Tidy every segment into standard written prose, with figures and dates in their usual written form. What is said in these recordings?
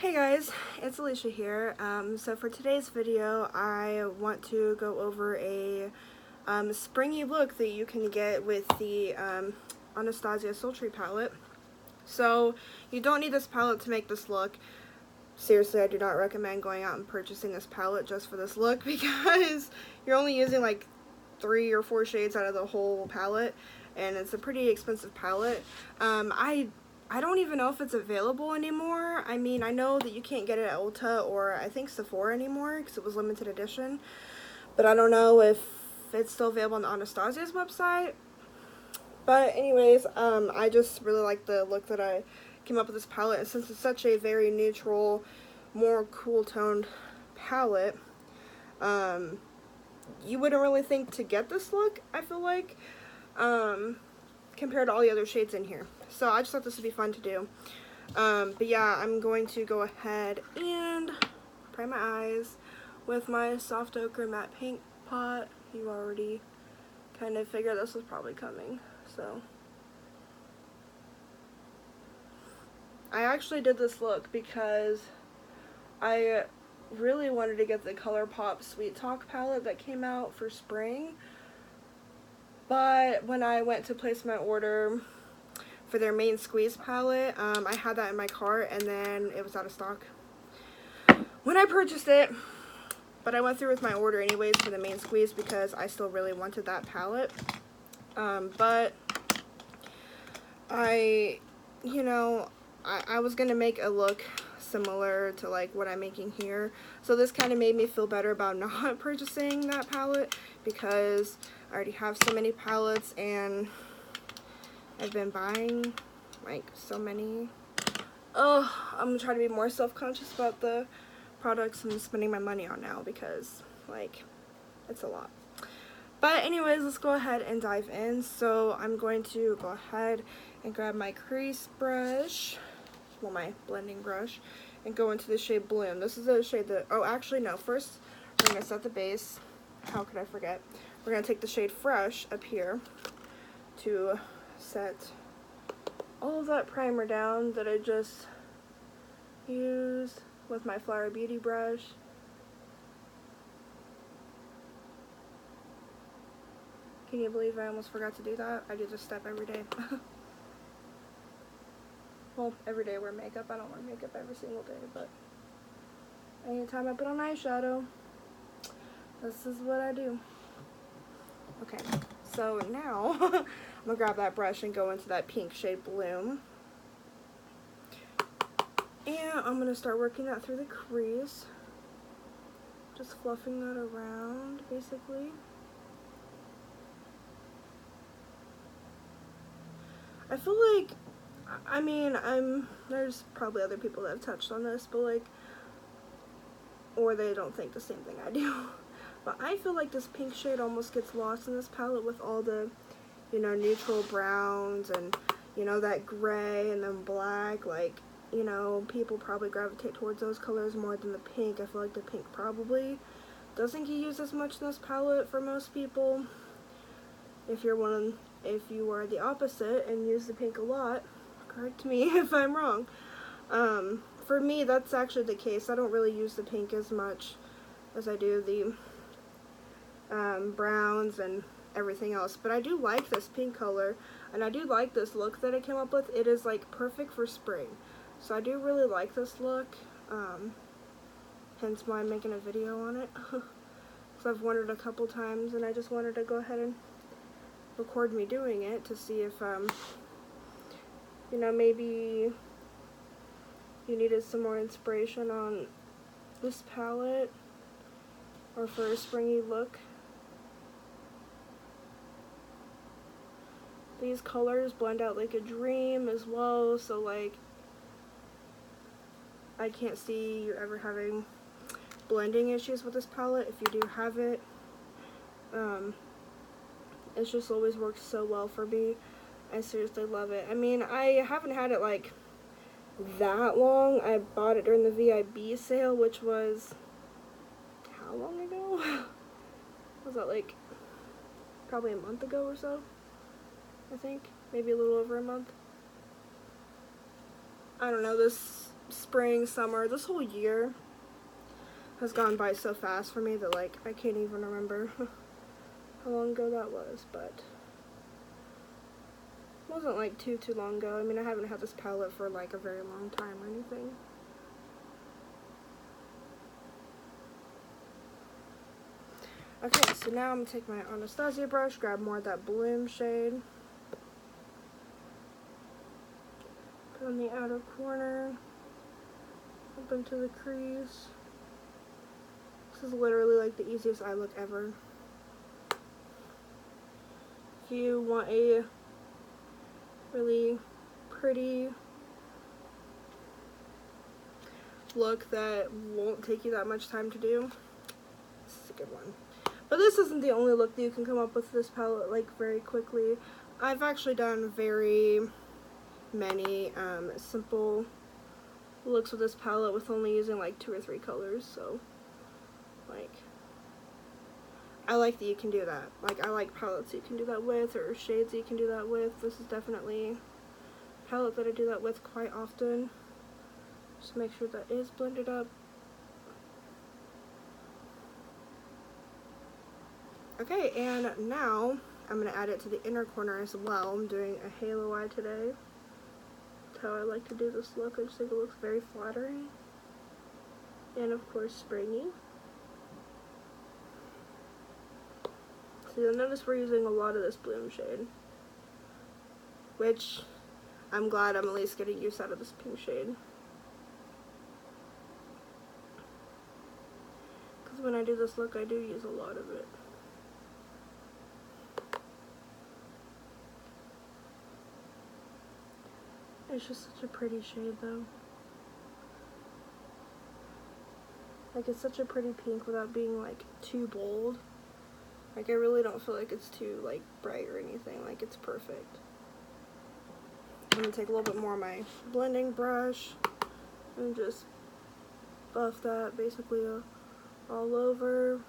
Hey guys, it's Alicia here. So for today's video, I want to go over a springy look that you can get with the Anastasia Sultry palette. So you don't need this palette to make this look. Seriously, I do not recommend going out and purchasing this palette just for this look because you're only using like 3 or 4 shades out of the whole palette, and it's a pretty expensive palette. I don't even know if it's available anymore. I mean, I know that you can't get it at Ulta or I think Sephora anymore because it was limited edition, but I don't know if it's still available on Anastasia's website. But anyways, I just really like the look that I came up with this palette, and since it's such a very neutral, more cool toned palette, you wouldn't really think to get this look, I feel like, compared to all the other shades in here. So I just thought this would be fun to do. But yeah, I'm going to go ahead and prime my eyes with my soft ochre matte paint pot. You already kind of figured this was probably coming. So I actually did this look because I really wanted to get the ColourPop Sweet Talk palette that came out for spring. But when I went to place my order for their main squeeze palette, I had that in my cart and then it was out of stock when I purchased it. But I went through with my order anyways for the main squeeze because I still really wanted that palette. But I was gonna make a look similar to like what I'm making here, so this kind of made me feel better about not purchasing that palette because I already have so many palettes and I've been buying like so many. I'm gonna try to be more self-conscious about the products I'm spending my money on now because like it's a lot. But anyways, let's go ahead and dive in. So I'm going to go ahead and grab my crease brush, well, my blending brush, and go into the shade Bloom. This is a shade that, oh actually no, first we're going to set the base. How could I forget? We're going to take the shade Fresh up here to set all of that primer down that I just used with my Flower Beauty brush. Can you believe I almost forgot to do that? I do this step every day. Well, every day I wear makeup. I don't wear makeup every single day, but anytime I put on eyeshadow, this is what I do. Okay, so now I'm gonna grab that brush and go into that pink shade Bloom. And I'm gonna start working that through the crease. Just fluffing that around, basically. I feel like, I mean, there's probably other people that have touched on this, but like, or they don't think the same thing I do. But I feel like this pink shade almost gets lost in this palette with all the, neutral browns and, that gray and then black. Like, people probably gravitate towards those colors more than the pink. I feel like the pink probably doesn't get used as much in this palette for most people. If you are the opposite and use the pink a lot, correct me if I'm wrong. For me, that's actually the case. I don't really use the pink as much as I do the browns and everything else. But I do like this pink color, and I do like this look that I came up with. It is like perfect for spring. So I do really like this look, hence why I'm making a video on it. So I've worn it a couple times, and I just wanted to go ahead and record me doing it to see if maybe you needed some more inspiration on this palette or for a springy look. These colors blend out like a dream as well, so like I can't see you ever having blending issues with this palette. If you do have it, it's just always works so well for me. I seriously love it. I mean, I haven't had it like that long. I bought it during the VIB sale, which was how long ago? Was that like probably a month ago or so? I think maybe a little over a month. I don't know, this spring, summer, this whole year has gone by so fast for me that like I can't even remember how long ago that was, but it wasn't like too long ago. I mean, I haven't had this palette for like a very long time or anything. Okay, so now I'm gonna take my Anastasia brush, grab more of that Bloom shade, put on the outer corner, up into the crease. This is literally like the easiest eye look ever. If you want a really pretty look that won't take you that much time to do, this is a good one. But this isn't the only look that you can come up with this palette like very quickly. I've actually done very many simple looks with this palette with only using like 2 or 3 colors, so like I like that you can do that. Like I like palettes you can do that with, or shades that you can do that with. This is definitely a palette that I do that with quite often. Just make sure that is blended up. Okay, and now I'm going to add it to the inner corner as well. I'm doing a halo eye today. That's how I like to do this look. I just think it looks very flattering. And of course, springy. So you'll notice we're using a lot of this Bloom shade, which I'm glad I'm at least getting use out of this pink shade. Because when I do this look, I do use a lot of it. It's just such a pretty shade though. Like it's such a pretty pink without being like too bold. Like I really don't feel like it's too like bright or anything. Like it's perfect. I'm gonna take a little bit more of my blending brush and just buff that basically all over.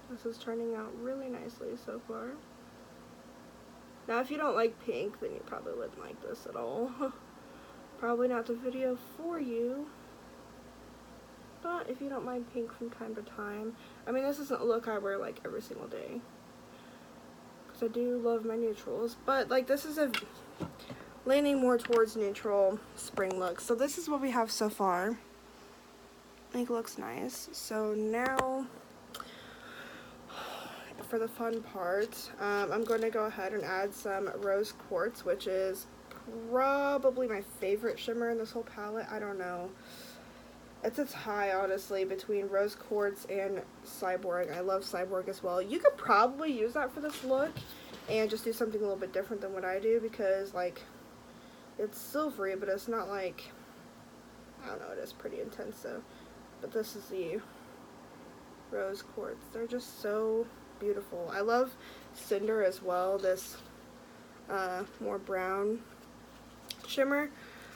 This is turning out really nicely so far. Now if you don't like pink, then you probably wouldn't like this at all. Probably not the video for you. But if you don't mind pink from time to time, I mean this isn't a look I wear like every single day, because I do love my neutrals, but like this is a leaning more towards neutral spring look. So this is what we have so far. I think it looks nice. So now for the fun part, I'm going to go ahead and add some rose quartz, which is probably my favorite shimmer in this whole palette. I don't know. It's a tie, honestly, between rose quartz and cyborg. I love cyborg as well. You could probably use that for this look and just do something a little bit different than what I do, because like it's silvery, but it's not like, I don't know, it is pretty intense though. But this is the rose quartz. They're just so beautiful. I love Cinder as well, this more brown shimmer.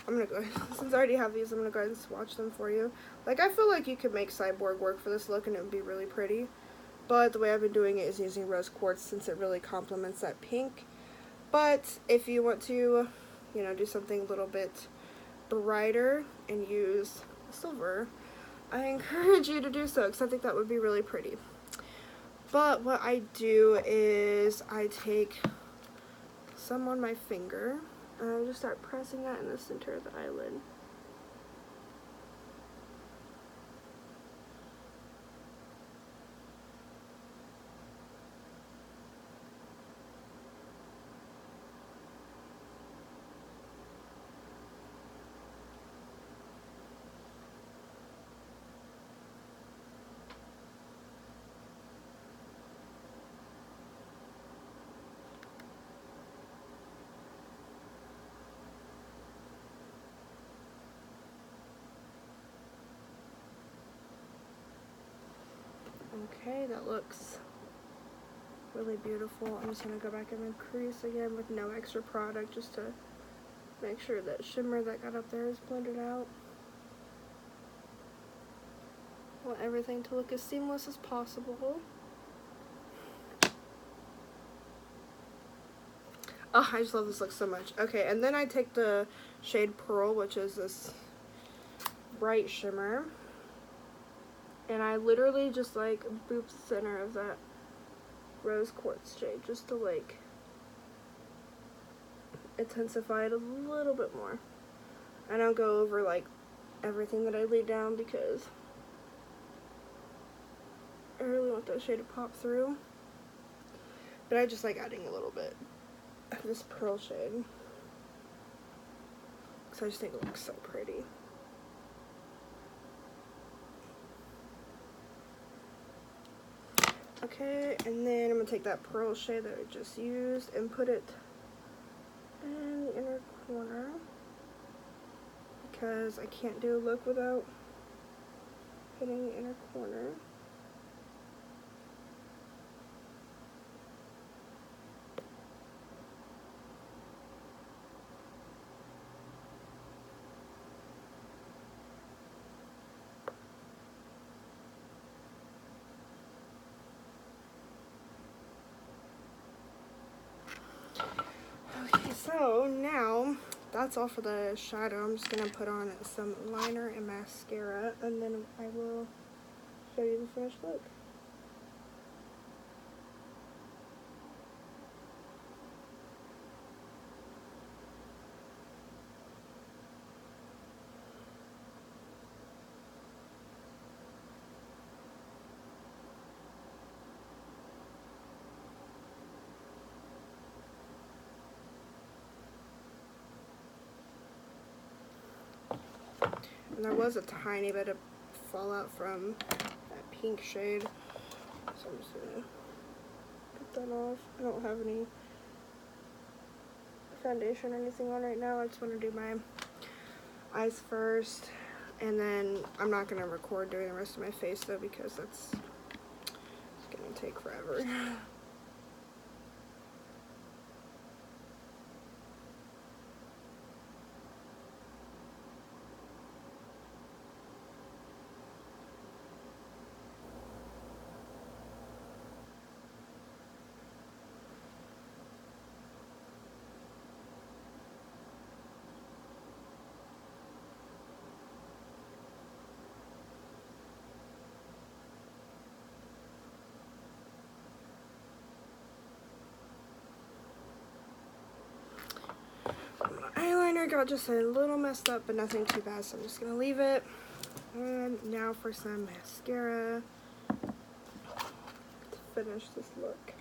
I'm gonna go, since I already have these, I'm gonna go ahead and swatch them for you. Like I feel like you could make cyborg work for this look and it would be really pretty, but the way I've been doing it is using rose quartz since it really complements that pink. But if you want to, you know, do something a little bit brighter and use silver, I encourage you to do so, because I think that would be really pretty. But what I do is I take some on my finger and I just start pressing that in the center of the eyelid. Okay, that looks really beautiful. I'm just going to go back in the crease again with no extra product, just to make sure that shimmer that got up there is blended out. want everything to look as seamless as possible. Oh, I just love this look so much. Okay, and then I take the shade Pearl, which is this bright shimmer, and I literally just like boop the center of that rose quartz shade just to like intensify it a little bit more. I don't go over like everything that I laid down because I really want that shade to pop through, but I just like adding a little bit of this pearl shade because I just think it looks so pretty. Okay, and then I'm gonna take that pearl shade that I just used and put it in the inner corner because I can't do a look without hitting the inner corner. Okay, so now that's all for the shadow. I'm just gonna put on some liner and mascara, and then I will show you the finished look. And there was a tiny bit of fallout from that pink shade, so I'm just gonna get that off. I don't have any foundation or anything on right now. I just want to do my eyes first, and then I'm not gonna record doing the rest of my face though because that's gonna take forever. Eyeliner got just a little messed up, but nothing too bad, so I'm just gonna leave it. And now for some mascara to finish this look.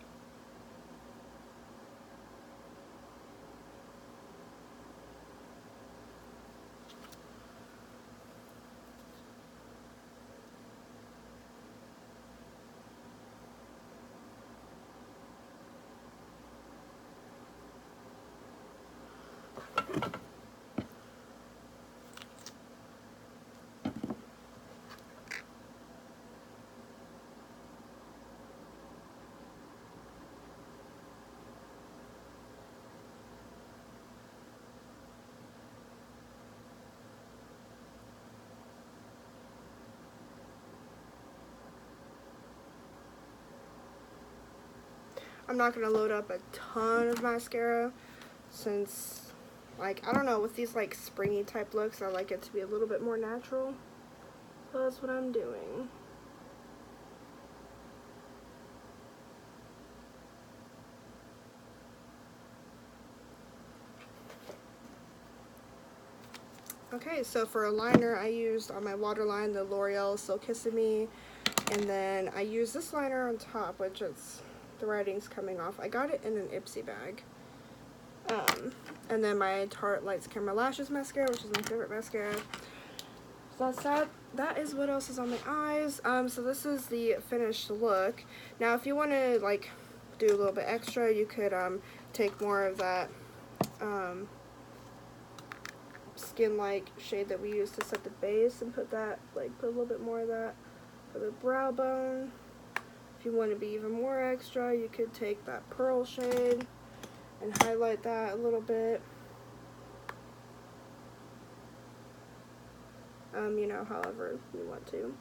I'm not going to load up a ton of mascara since, like, I don't know, with these, like, springy type looks, I like it to be a little bit more natural. So that's what I'm doing. Okay, so for a liner, I used on my waterline the L'Oreal So Kissing Me, and then I used this liner on top, which it's the writing's coming off. I got it in an Ipsy bag. And then my Tarte Lights Camera Lashes mascara, which is my favorite mascara. So that's that. That is what else is on my eyes. So this is the finished look. Now, if you want to like do a little bit extra, you could take more of that skin-like shade that we used to set the base and put a little bit more of that for the brow bone. If you want to be even more extra, you could take that pearl shade and highlight that a little bit. You know, however you want to.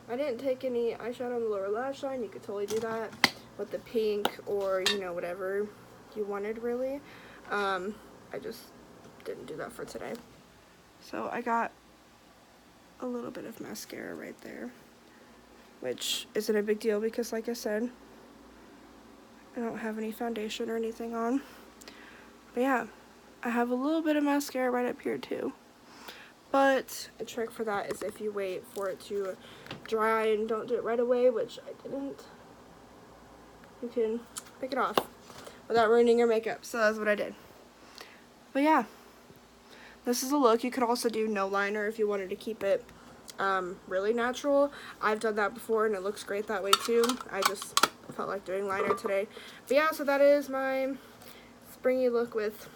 I didn't take any eyeshadow on the lower lash line. You could totally do that with the pink or, you know, whatever you wanted, really. I just didn't do that for today. So I got a little bit of mascara right there, which isn't a big deal because, like I said, I don't have any foundation or anything on. But yeah, I have a little bit of mascara right up here too. But a trick for that is if you wait for it to dry and don't do it right away, which I didn't, you can pick it off without ruining your makeup. So that's what I did. But yeah, this is a look. You could also do no liner if you wanted to keep it really natural. I've done that before and it looks great that way too. I just felt like doing liner today. But yeah, so that is my springy look with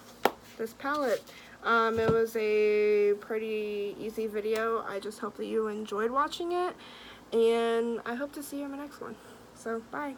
this palette. It was a pretty easy video. I just hope that you enjoyed watching it, and I hope to see you in my next one. So, bye.